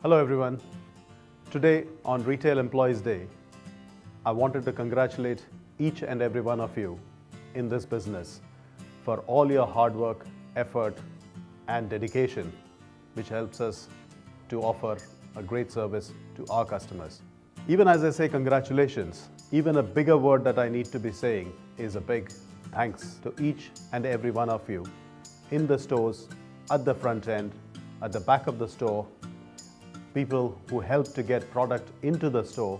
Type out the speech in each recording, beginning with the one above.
Hello everyone. Today on Retail Employees Day, I wanted to congratulate each and every one of you in this business for all your hard work, effort and dedication, which helps us to offer a great service to our customers. Even as I say congratulations, even a bigger word that I need to be saying is a big thanks to each and every one of you in the stores, at the front end, at the back of the store, people who help to get product into the store,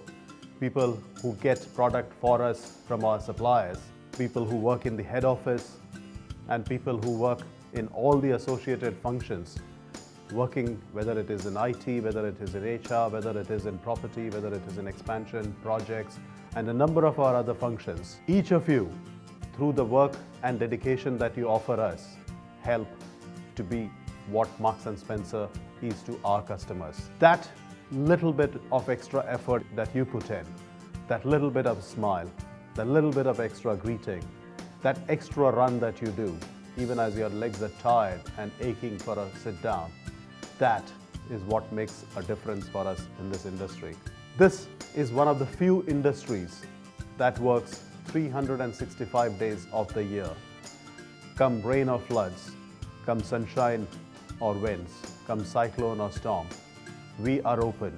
people who get product for us from our suppliers, people who work in the head office, and people who work in all the associated functions, working whether it is in IT, whether it is in HR, whether it is in property, whether it is in expansion, projects, and a number of our other functions. Each of you, through the work and dedication that you offer us, help to be what Marks & Spencer is to our customers. That little bit of extra effort that you put in, that little bit of smile, that little bit of extra greeting, that extra run that you do, even as your legs are tired and aching for a sit down, that is what makes a difference for us in this industry. This is one of the few industries that works 365 days of the year. Come rain or floods, come sunshine or winds, come cyclone or storm, we are open,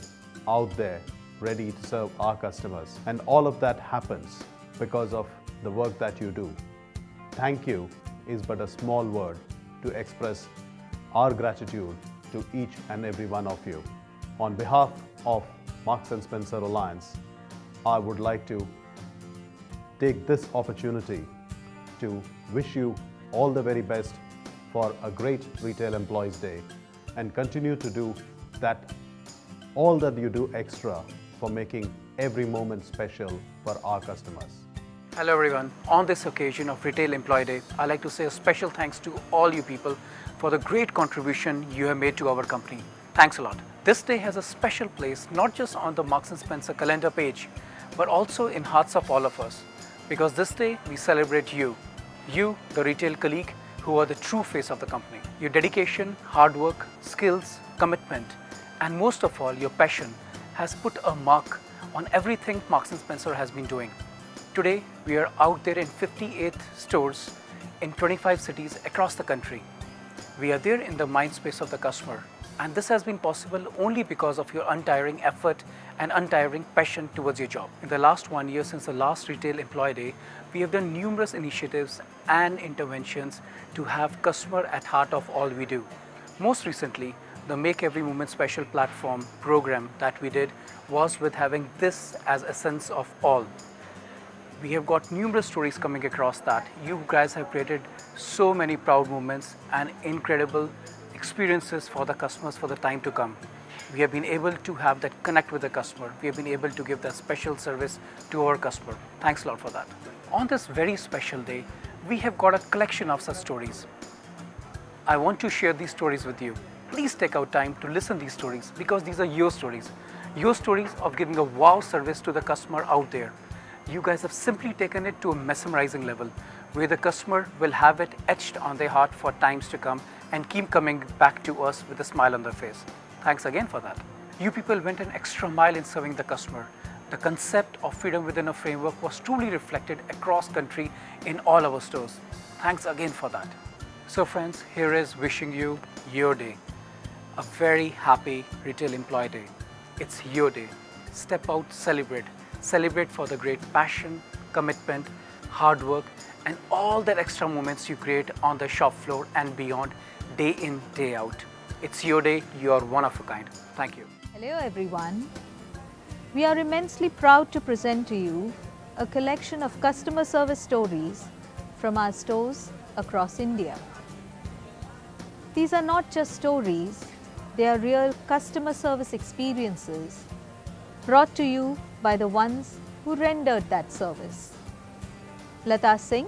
out there, ready to serve our customers. And all of that happens because of the work that you do. Thank you is but a small word to express our gratitude to each and every one of you. On behalf of Marks & Spencer Alliance, I would like to take this opportunity to wish you all the very best for a great Retail Employees Day and continue to do that, all that you do extra for making every moment special for our customers. Hello everyone. On this occasion of Retail Employee Day, I'd like to say a special thanks to all you people for the great contribution you have made to our company. Thanks a lot. This day has a special place not just on the Marks & Spencer calendar page, but also in hearts of all of us. Because this day we celebrate you, the retail colleague, who are the true face of the company. Your dedication, hard work, skills, commitment, and most of all, your passion has put a mark on everything Marks & Spencer has been doing. Today, we are out there in 58 stores in 25 cities across the country. We are there in the mind space of the customer, and this has been possible only because of your untiring effort and untiring passion towards your job. In the last 1 year since the last Retail Employee Day, we have done numerous initiatives and interventions to have customer at heart of all we do. Most recently, the Make Every Moment Special platform program that we did was with having this as essence of all. We have got numerous stories coming across that. You guys have created so many proud moments and incredible experiences for the customers for the time to come. We have been able to have that connect with the customer. We have been able to give that special service to our customer. Thanks a lot for that. On this very special day, we have got a collection of such stories. I want to share these stories with you. Please take out time to listen these stories because these are your stories. Your stories of giving a wow service to the customer out there. You guys have simply taken it to a mesmerizing level where the customer will have it etched on their heart for times to come and keep coming back to us with a smile on their face. Thanks again for that. You people went an extra mile in serving the customer. The concept of freedom within a framework was truly reflected across country in all our stores. Thanks again for that. So friends, here is wishing you your day. A very happy Retail Employee Day. It's your day. Step out, celebrate. Celebrate for the great passion, commitment, hard work, and all that extra moments you create on the shop floor and beyond, day in, day out. It's your day, you are one of a kind. Thank you. Hello everyone. We are immensely proud to present to you a collection of customer service stories from our stores across India. These are not just stories, they are real customer service experiences brought to you by the ones who rendered that service. Lata Singh,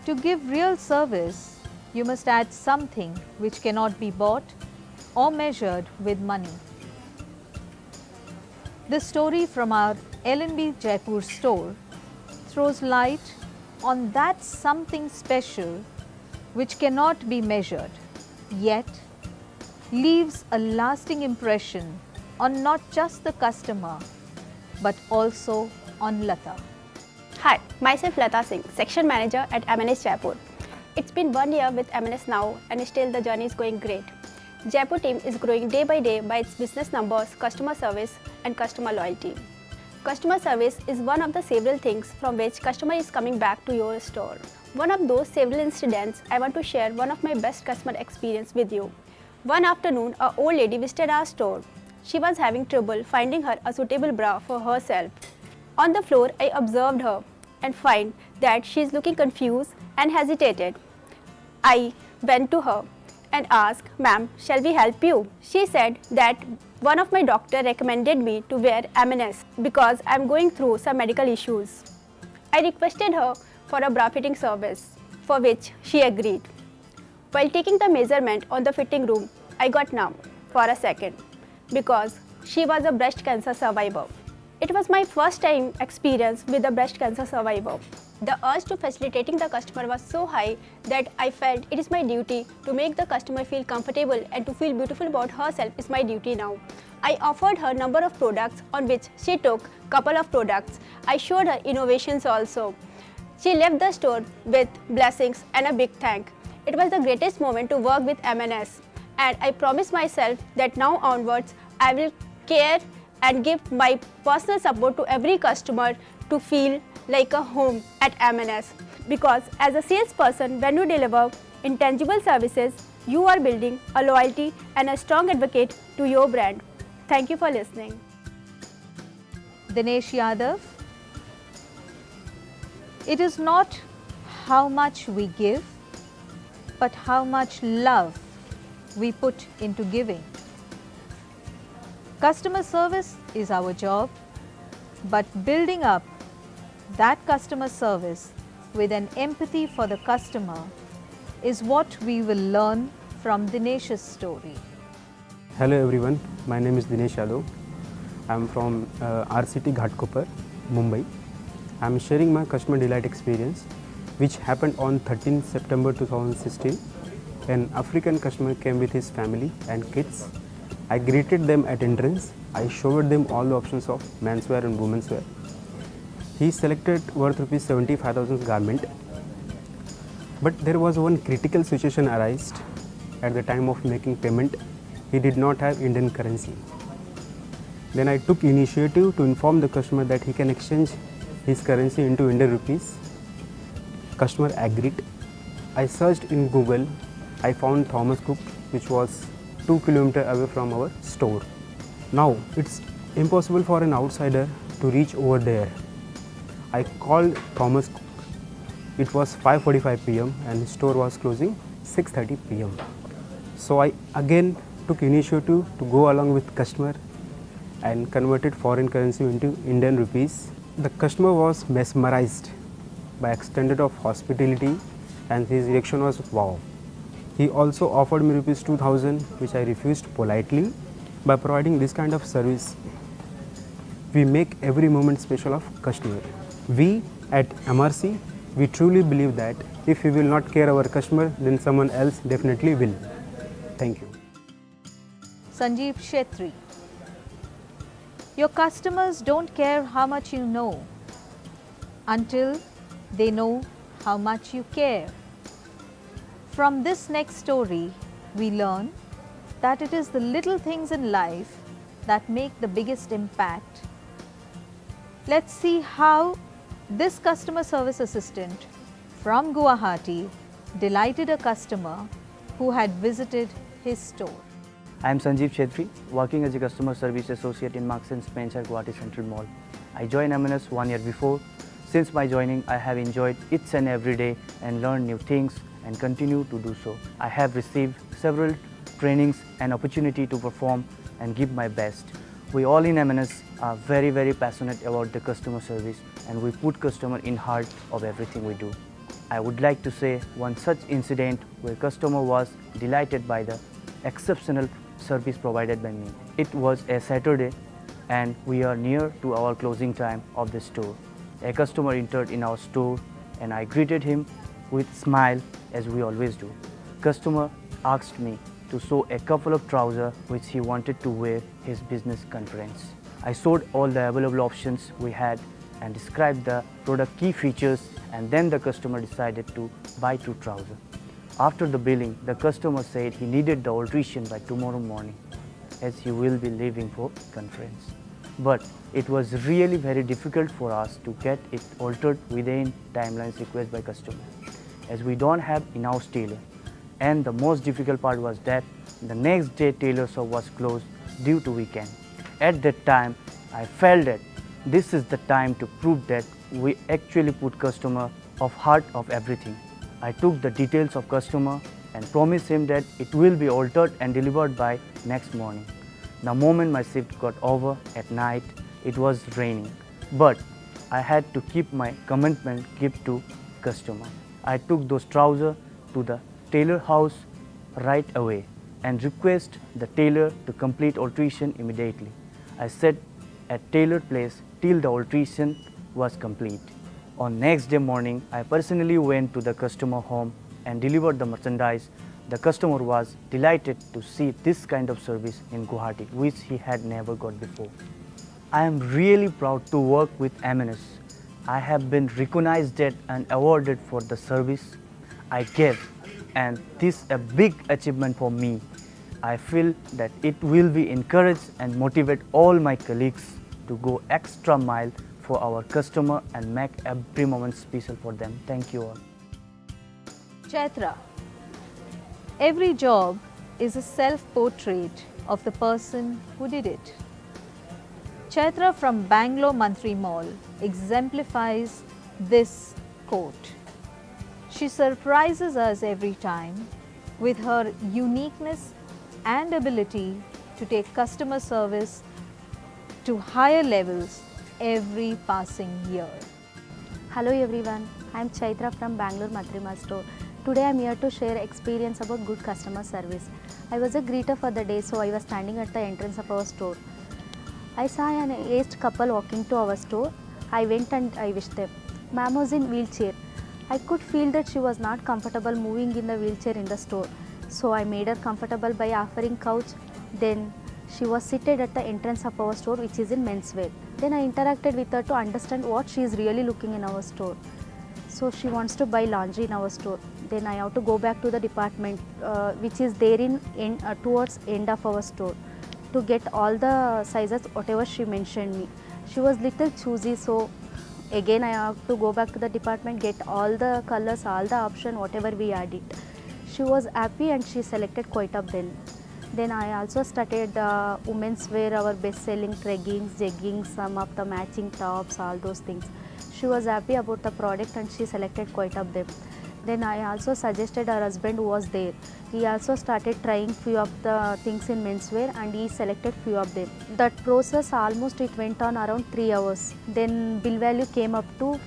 to give real service, you must add something which cannot be bought or measured with money. The story from our L&B Jaipur store throws light on that something special which cannot be measured, yet leaves a lasting impression on not just the customer but also on Lata. Hi, myself Lata Singh, Section Manager at MNS Jaipur. It's been 1 year with MNS now and still the journey is going great. Jaipur team is growing day by day by its business numbers, customer service and customer loyalty. Customer service is one of the several things from which customer is coming back to your store. One of those several incidents, I want to share one of my best customer experience with you. One afternoon, an old lady visited our store. She was having trouble finding her a suitable bra for herself. On the floor, I observed her and find that she is looking confused and hesitated. I went to her and asked, "Ma'am, shall we help you?" She said that one of my doctor recommended me to wear MNS because I am going through some medical issues. I requested her for a bra fitting service, for which she agreed. While taking the measurement on the fitting room, I got numb for a second because she was a breast cancer survivor. It was my first time experience with a breast cancer survivor. The urge to facilitating the customer was so high that I felt it is my duty to make the customer feel comfortable and to feel beautiful about herself is my duty now. I offered her number of products on which she took couple of products. I showed her innovations also. She left the store with blessings and a big thank. It was the greatest moment to work with MNS, and I promised myself that now onwards I will care and give my personal support to every customer to feel like a home at MNS. Because as a salesperson, when you deliver intangible services, you are building a loyalty and a strong advocate to your brand. Thank you for listening. Dinesh Yadav, it is not how much we give, but how much love we put into giving. Customer service is our job, but building up that customer service with an empathy for the customer is what we will learn from Dinesh's story. Hello everyone, my name is Dinesh Yadav. I am from RCT Ghatkopar, Mumbai. I am sharing my customer delight experience which happened on 13 September 2016. An African customer came with his family and kids. I greeted them at entrance. I showed them all the options of menswear and women's wear. He selected worth rupees 75,000 garment. But there was one critical situation arised at the time of making payment. He did not have Indian currency. Then I took initiative to inform the customer that he can exchange his currency into Indian rupees. Customer agreed. I searched in Google. I found Thomas Cook, which was 2 kilometers away from our store. Now it's impossible for an outsider to reach over there. I called Thomas Cook. It was 5:45 p.m. and his store was closing 6:30 p.m. So I again took initiative to go along with customer and converted foreign currency into Indian rupees. The customer was mesmerized by extended of hospitality and his reaction was wow. He also offered me rupees 2,000, which I refused politely. By providing this kind of service, we make every moment special of customer. We at MRC, we truly believe that if we will not care our customer, then someone else definitely will. Thank you. Sanjeev Shetri, your customers don't care how much you know until they know how much you care. From this next story, we learn that it is the little things in life that make the biggest impact. Let's see how this customer service assistant from Guwahati delighted a customer who had visited his store. I am Sanjeev Shetri, working as a customer service associate in Marks & Spencer Guwahati Central Mall. I joined MNS 1 year before. Since my joining, I have enjoyed each and every day and learned new things and continue to do so. I have received several trainings and opportunity to perform and give my best. We all in MNS are very passionate about the customer service and we put customer in heart of everything we do. I would like to say one such incident where customer was delighted by the exceptional service provided by me. It was a Saturday and we are near to our closing time of the store. A customer entered in our store and I greeted him with smile as we always do. Customer asked me, to show a couple of trousers which he wanted to wear his business conference. I showed all the available options we had and described the product key features, and then the customer decided to buy 2 trousers. After the billing, the customer said he needed the alteration by tomorrow morning as he will be leaving for conference. But it was really very difficult for us to get it altered within timelines requested by customer, as we don't have in-house tailor. And the most difficult part was that the next day tailor shop was closed due to weekend. At that time, I felt that this is the time to prove that we actually put customer of heart of everything. I took the details of customer and promised him that it will be altered and delivered by next morning. The moment my shift got over at night, it was raining, but I had to keep my commitment given to customer. I took those trousers to the tailor house right away and request the tailor to complete alteration immediately. I sat at tailor place till the alteration was complete. On next day morning, I personally went to the customer home and delivered the merchandise. The customer was delighted to see this kind of service in Guwahati, which he had never got before. I am really proud to work with MNS. I have been recognized and awarded for the service I gave, and this is a big achievement for me. I feel that it will be encouraged and motivate all my colleagues to go extra mile for our customer and make every moment special for them. Thank you all. Chaitra, every job is a self-portrait of the person who did it. Chaitra from Bangalore Mantri Mall exemplifies this quote. She surprises us every time with her uniqueness and ability to take customer service to higher levels every passing year. Hello everyone, I am Chaitra from Bangalore Mantri Mall store. Today I am here to share experience about good customer service. I was a greeter for the day, so I was standing at the entrance of our store. I saw an aged couple walking to our store. I went and I wished them. Ma'am was in wheelchair. I could feel that she was not comfortable moving in the wheelchair in the store. So I made her comfortable by offering couch. Then she was seated at the entrance of our store, which is in menswear. Then I interacted with her to understand what she is really looking in our store. So she wants to buy laundry in our store. Then I have to go back to the department which is there towards end of our store to get all the sizes whatever she mentioned me. She was little choosy, so again I have to go back to the department, get all the colors, all the option whatever we added. She was happy and she selected quite a bin. Then I also started women's wear, our best selling leggings, jeggings, some of the matching tops, all those things. She was happy about the product and she selected quite a bit. Then I also suggested her husband who was there. He also started trying few of the things in menswear and he selected few of them. That process almost it went on around 3 hours. Then bill value came up to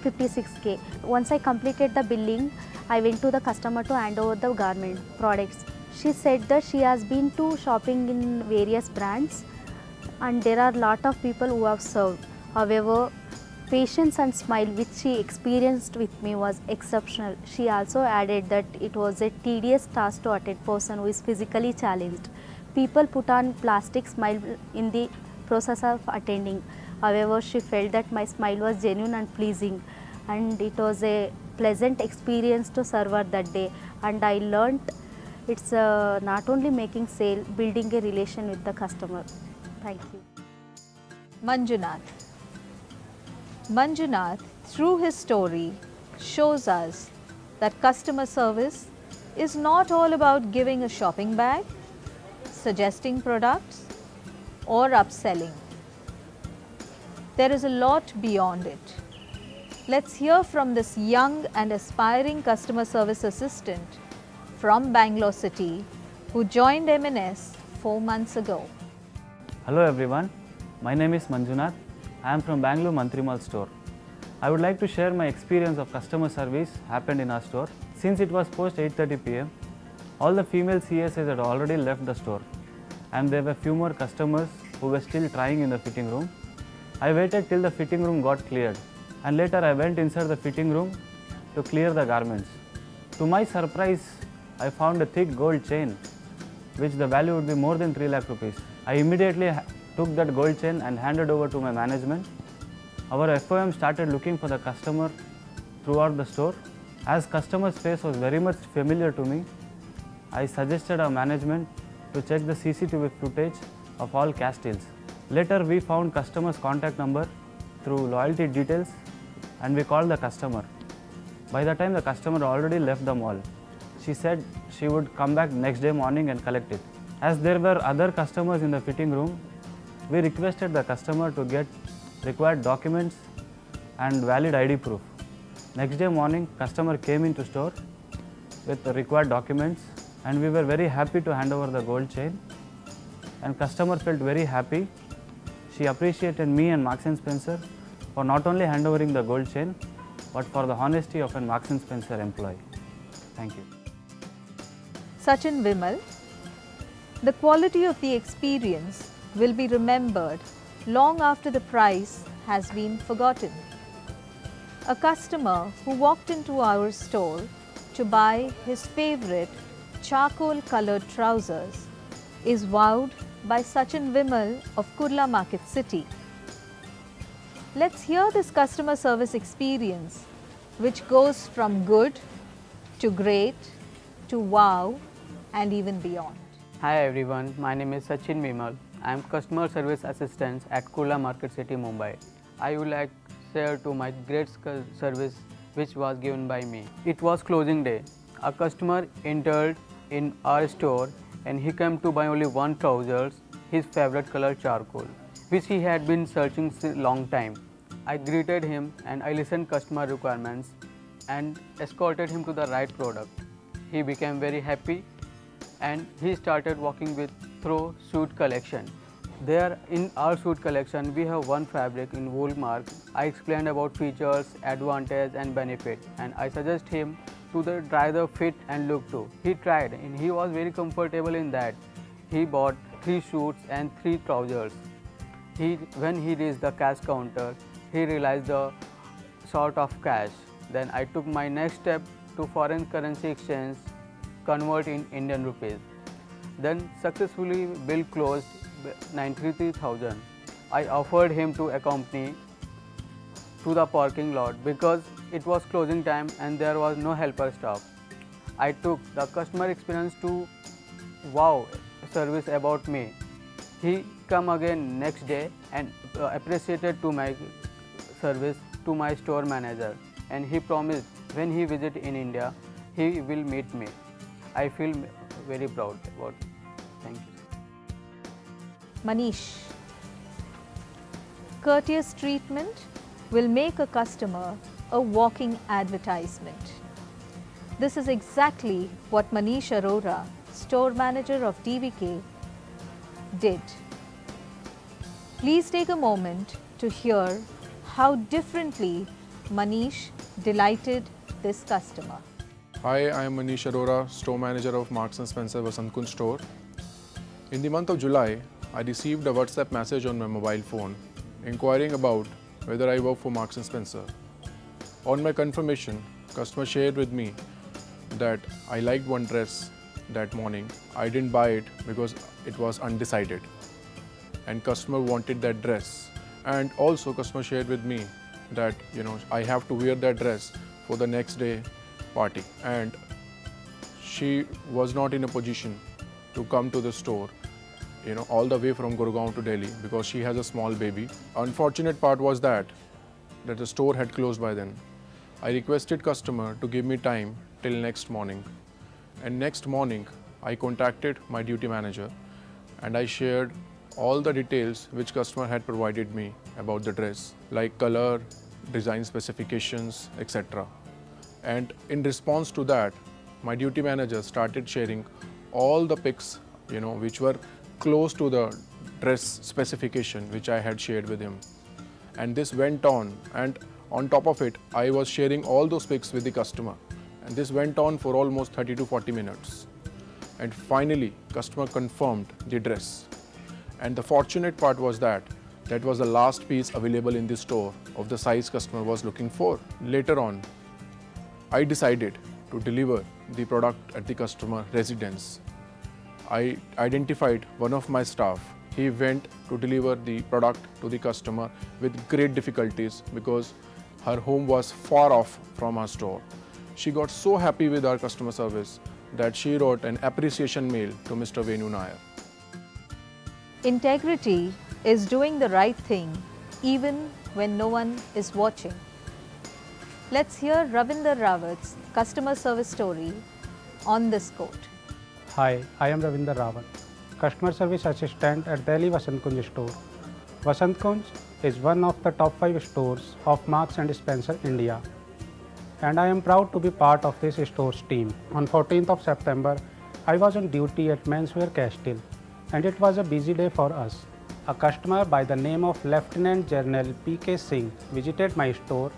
56K. Once I completed the billing, I went to the customer to hand over the garment products. She said that she has been to shopping in various brands and there are lot of people who have served. However, patience and smile which she experienced with me was exceptional. She also added that it was a tedious task to attend person who is physically challenged. People put on plastic smile in the process of attending. However, she felt that my smile was genuine and pleasing, and it was a pleasant experience to serve her that day. And I learnt it's not only making sale, building a relation with the customer. Thank you. Manjunath. Manjunath, through his story, shows us that customer service is not all about giving a shopping bag, suggesting products, or upselling. There is a lot beyond it. Let's hear from this young and aspiring customer service assistant from Bangalore City who joined MNS 4 months ago. Hello everyone, my name is Manjunath. I am from Bangalore Mantri Mall store. I would like to share my experience of customer service happened in our store. Since it was post 8:30 p.m, all the female CSAs had already left the store and there were few more customers who were still trying in the fitting room. I waited till the fitting room got cleared and later I went inside the fitting room to clear the garments. To my surprise, I found a thick gold chain which the value would be more than 3 lakh rupees. I immediately took that gold chain and handed over to my management. Our FOM started looking for the customer throughout the store. As customer's face was very much familiar to me, I suggested our management to check the CCTV footage of all cash deals. Later we found customer's contact number through loyalty details and we called the customer. By the time the customer already left the mall, she said she would come back next day morning and collect it. As there were other customers in the fitting room, we requested the customer to get required documents and valid ID proof. Next day morning, customer came into store with the required documents and we were very happy to hand over the gold chain. And customer felt very happy. She appreciated me and Marks & Spencer for not only handovering the gold chain, but for the honesty of a Marks & Spencer employee. Thank you. Sachin Vimal, the quality of the experience will be remembered long after the price has been forgotten. A customer who walked into our store to buy his favorite charcoal colored trousers is wowed by Sachin Vimal of Kurla Market City. Let's hear this customer service experience, which goes from good to great to wow and even beyond. Hi everyone, my name is Sachin Vimal. I am customer service assistant at Kurla Market City, Mumbai. I would like to share to my great service which was given by me. It was closing day. A customer entered in our store and he came to buy only one trousers, his favorite color charcoal, which he had been searching since long time. I greeted him and I listened customer requirements and escorted him to the right product. He became very happy and he started working with through suit collection. There in our suit collection we have one fabric in wool mark. I explained about features, advantage and benefit and I suggest him to try the fit and look too. He tried and he was very comfortable in that. He bought 3 suits and 3 trousers. When he reached the cash counter, he realized the short of cash. Then I took my next step to foreign currency exchange, convert in Indian rupees. Then successfully bill closed 93,000. I offered him to accompany to the parking lot because it was closing time and there was no helper staff. I took the customer experience to wow service about me. He come again next day and appreciated to my service to my store manager and he promised when he visit in India he will meet me. I feel very proud about it. Thank you. Manish, courteous treatment will make a customer a walking advertisement. This is exactly what Manish Arora, store manager of DVK, did. Please take a moment to hear how differently Manish delighted this customer. Hi, I am Manish Arora, store manager of Marks & Spencer Vasant Kunj store. In the month of July, I received a WhatsApp message on my mobile phone inquiring about whether I work for Marks & Spencer. On my confirmation, customer shared with me that I liked one dress that morning. I didn't buy it because it was undecided and customer wanted that dress. And also customer shared with me that I have to wear that dress for the next day party and she was not in a position to come to the store all the way from Gurgaon to Delhi because she has a small baby. Unfortunate part was that the store had closed by then. I requested customer to give me time till next morning and next morning I contacted my duty manager and I shared all the details which customer had provided me about the dress like color, design specifications, etc. And in response to that, my duty manager started sharing all the pics which were close to the dress specification which I had shared with him. And this went on and on top of it, I was sharing all those pics with the customer and this went on for almost 30 to 40 minutes. And finally, customer confirmed the dress. And the fortunate part was that was the last piece available in the store of the size customer was looking for. Later on, I decided to deliver the product at the customer residence. I identified one of my staff. He went to deliver the product to the customer with great difficulties because her home was far off from our store. She got so happy with our customer service that she wrote an appreciation mail to Mr. Venu Nair. Integrity is doing the right thing even when no one is watching. Let's hear Ravinder Rawat's customer service story on this quote. Hi, I am Ravinder Rawat, Customer Service Assistant at Delhi Vasant Kunj store. Vasant Kunj is one of the top 5 stores of Marks and Spencer India, and I am proud to be part of this store's team. On 14th of September, I was on duty at Menswear Castile, and it was a busy day for us. A customer by the name of Lieutenant General P.K. Singh visited my store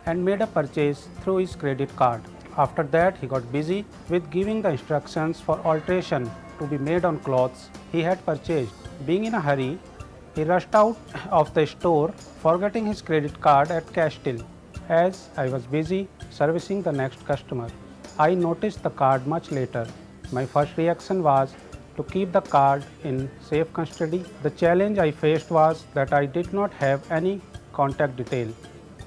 and made a purchase through his credit card. After that, he got busy with giving the instructions for alteration to be made on clothes he had purchased. Being in a hurry, he rushed out of the store, forgetting his credit card at Castile. As I was busy servicing the next customer, I noticed the card much later. My first reaction was to keep the card in safe custody. The challenge I faced was that I did not have any contact detail.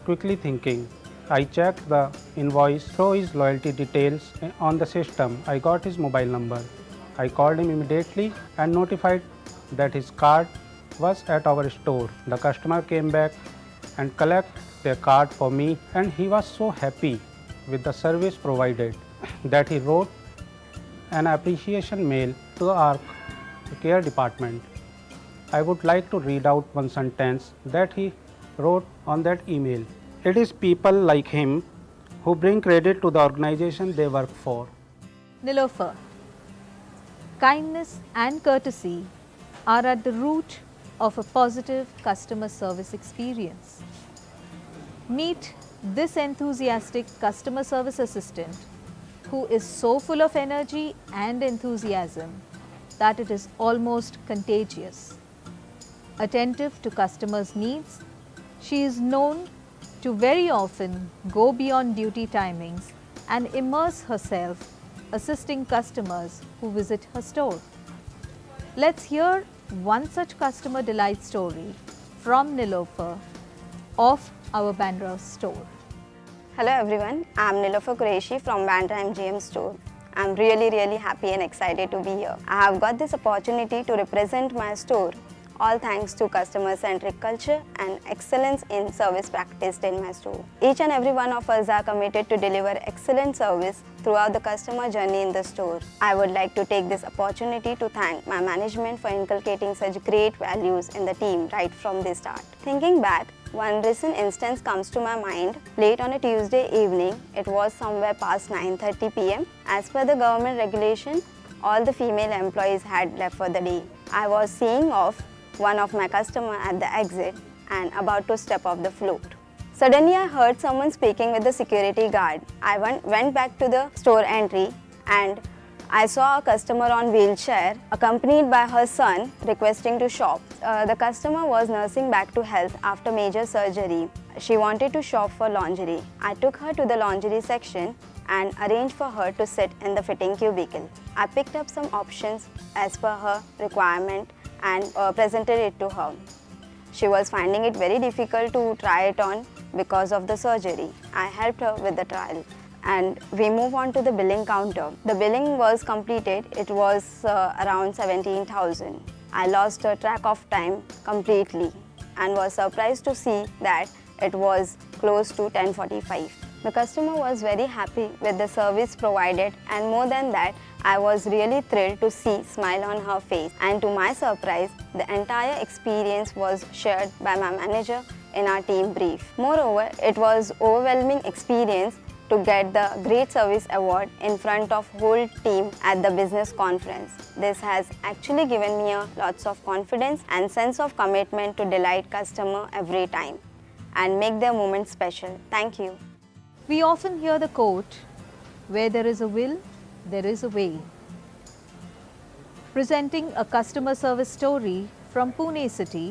Quickly thinking, I checked the invoice through his loyalty details on the system. I got his mobile number. I called him immediately and notified that his card was at our store. The customer came back and collected their card for me, and he was so happy with the service provided that he wrote an appreciation mail to our care department. I would like to read out one sentence that he wrote on that email. It is people like him who bring credit to the organization they work for. Nilofer, kindness and courtesy are at the root of a positive customer service experience. Meet this enthusiastic customer service assistant who is so full of energy and enthusiasm that it is almost contagious. Attentive to customers' needs, she is known to very often go beyond duty timings and immerse herself assisting customers who visit her store. Let's hear one such customer delight story from Nilofer of our Bandra store. Hello everyone, I am Nilofer Qureshi from Bandra MGM store. I am really happy and excited to be here. I have got this opportunity to represent my store, all thanks to customer-centric culture and excellence in service practiced in my store. Each and every one of us are committed to deliver excellent service throughout the customer journey in the store. I would like to take this opportunity to thank my management for inculcating such great values in the team right from the start. Thinking back, one recent instance comes to my mind. Late on a Tuesday evening, it was somewhere past 9:30 p.m. As per the government regulation, all the female employees had left for the day. I was seeing off one of my customer at the exit and about to step off the float. Suddenly I heard someone speaking with the security guard. I went back to the store entry and I saw a customer on wheelchair accompanied by her son requesting to shop. The customer was nursing back to health after major surgery. She wanted to shop for lingerie. I took her to the lingerie section and arranged for her to sit in the fitting cubicle. I picked up some options as per her requirement and presented it to her. She was finding it very difficult to try it on because of the surgery. I helped her with the trial and we move on to the billing counter. The billing was completed. It was around 17,000. I lost track of time completely and was surprised to see that it was close to 10:45. The customer was very happy with the service provided, and more than that, I was really thrilled to see smile on her face. And to my surprise, the entire experience was shared by my manager in our team brief. Moreover, it was overwhelming experience to get the Great Service Award in front of whole team at the business conference. This has actually given me lots of confidence and sense of commitment to delight customer every time and make their moment special. Thank you. We often hear the quote, "Where there is a will, there is a way." Presenting a customer service story from Pune city,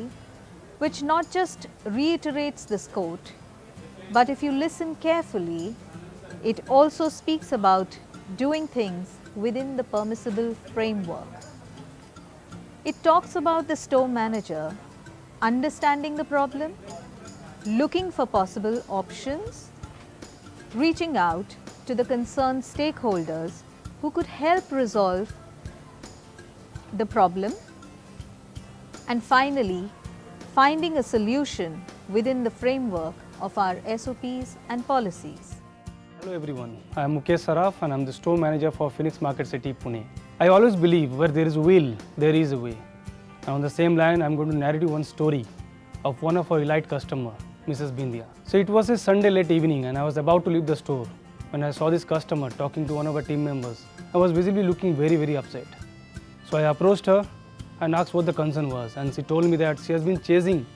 which not just reiterates this quote, but if you listen carefully, it also speaks about doing things within the permissible framework. It talks about the store manager understanding the problem, looking for possible options, reaching out to the concerned stakeholders who could help resolve the problem, and finally, finding a solution within the framework of our SOPs and policies. Hello everyone, I am Mukesh Saraf and I am the store manager for Phoenix Market City, Pune. I always believe where there is will, there is a way. And on the same line, I am going to narrate you one story of one of our elite customer, Mrs. Bindia. So it was a Sunday late evening and I was about to leave the store when I saw this customer talking to one of our team members. I was visibly looking very upset. So I approached her and asked what the concern was, and she told me that she has been chasing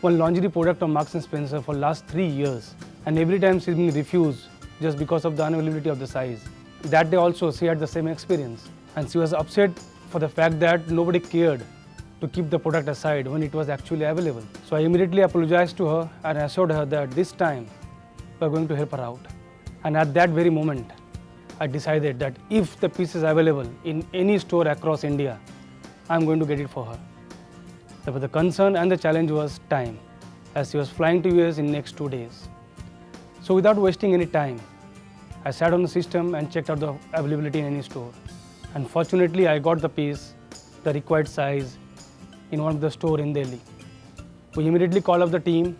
one lingerie product of Marks & Spencer for last 3 years, and every time she's been refused just because of the unavailability of the size. That day also she had the same experience, and she was upset for the fact that nobody cared to keep the product aside when it was actually available. So I immediately apologized to her and assured her that this time we are going to help her out. And at that very moment, I decided that if the piece is available in any store across India, I am going to get it for her. So the concern and the challenge was time, as she was flying to US in next 2 days. So without wasting any time, I sat on the system and checked out the availability in any store. And fortunately, I got the piece, the required size, in one of the store in Delhi. We immediately called up the team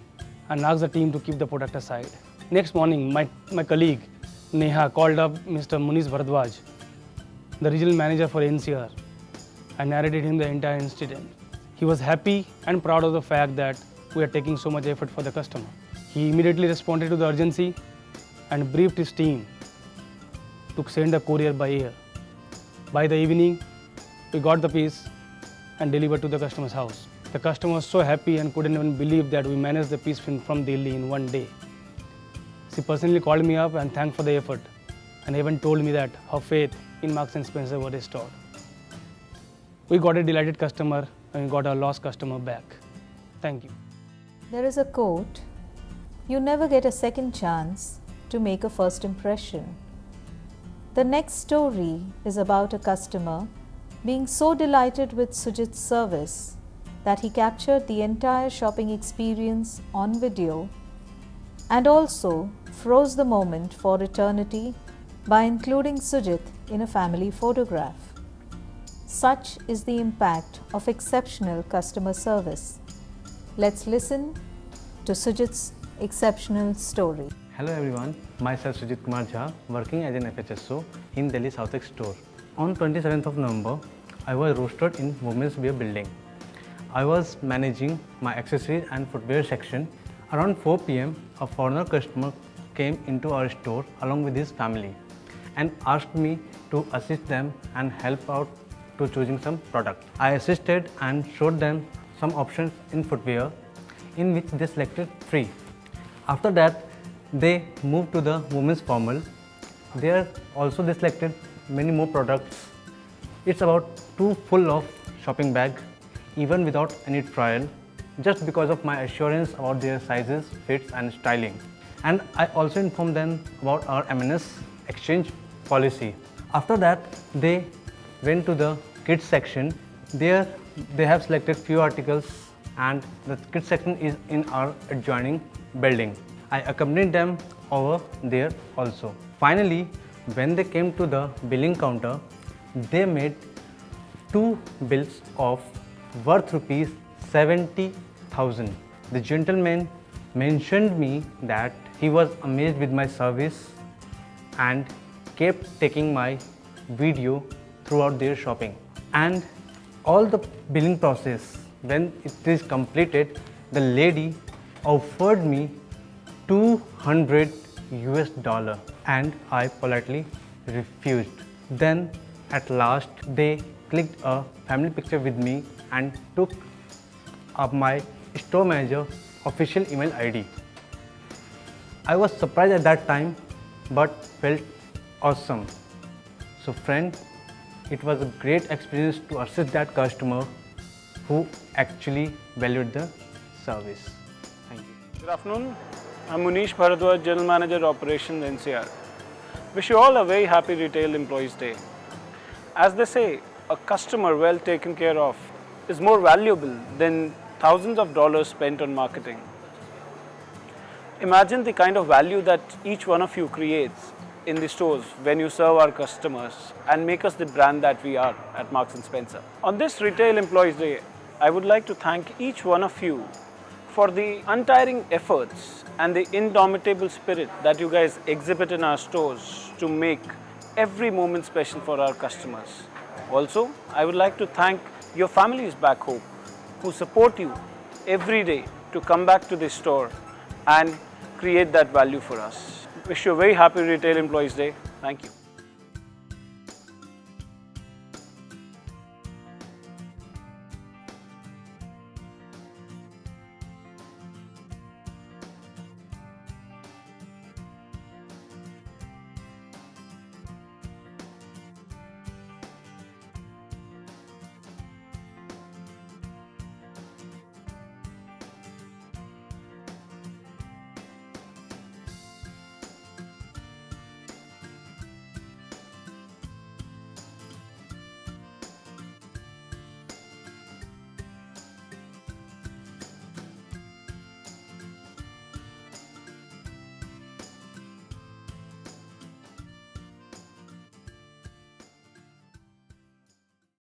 and asked the team to keep the product aside. Next morning, my colleague Neha called up Mr. Munish Bharadwaj, the regional manager for NCR, and narrated him the entire incident. He was happy and proud of the fact that we are taking so much effort for the customer. He immediately responded to the urgency and briefed his team to send a courier by air. By the evening, we got the piece and delivered to the customer's house. The customer was so happy and couldn't even believe that we managed the piece from Delhi in 1 day. She personally called me up and thanked for the effort, and even told me that her faith in Marks & Spencer was restored. We got a delighted customer and we got our lost customer back. Thank you. There is a quote, "You never get a second chance to make a first impression." The next story is about a customer being so delighted with Sujit's service that he captured the entire shopping experience on video and also froze the moment for eternity by including Sujit in a family photograph. Such is the impact of exceptional customer service. Let's listen to Sujit's exceptional story. Hello everyone, myself Sujit Kumar Jha, working as an FHSO in Delhi South East store. On 27th of November, I was rostered in Women's Wear building. I was managing my accessories and footwear section. Around 4 p.m., a foreigner customer came into our store along with his family and asked me to assist them and help out to choosing some product. I assisted and showed them some options in footwear in which they selected 3. After that, they moved to the women's formal. There also they selected many more products. It's about 2 full of shopping bag, even without any trial, just because of my assurance about their sizes, fits and styling. And I also informed them about our MNS exchange policy. After that, they went to the kids section. There they have selected few articles and the kids section is in our adjoining building. I accompanied them over there also. Finally, when they came to the billing counter, they made 2 bills of worth rupees 70,000. The gentleman mentioned me that he was amazed with my service and kept taking my video throughout their shopping. And all the billing process, when it is completed, the lady offered me $200 and I politely refused. Then at last they clicked a family picture with me and took up my store manager official email ID. I was surprised at that time but felt awesome. So friend, it was a great experience to assist that customer who actually valued the service. Thank you. Good afternoon. I'm Munish Bharadwaj, General Manager Operations NCR. Wish you all a very happy Retail Employees Day. As they say, a customer well taken care of is more valuable than thousands of dollars spent on marketing. Imagine the kind of value that each one of you creates in the stores when you serve our customers and make us the brand that we are at Marks & Spencer. On this Retail Employees Day, I would like to thank each one of you for the untiring efforts and the indomitable spirit that you guys exhibit in our stores to make every moment special for our customers. Also, I would like to thank your families back home who support you every day to come back to this store and create that value for us. Wish you a very happy Retail Employees Day. Thank you.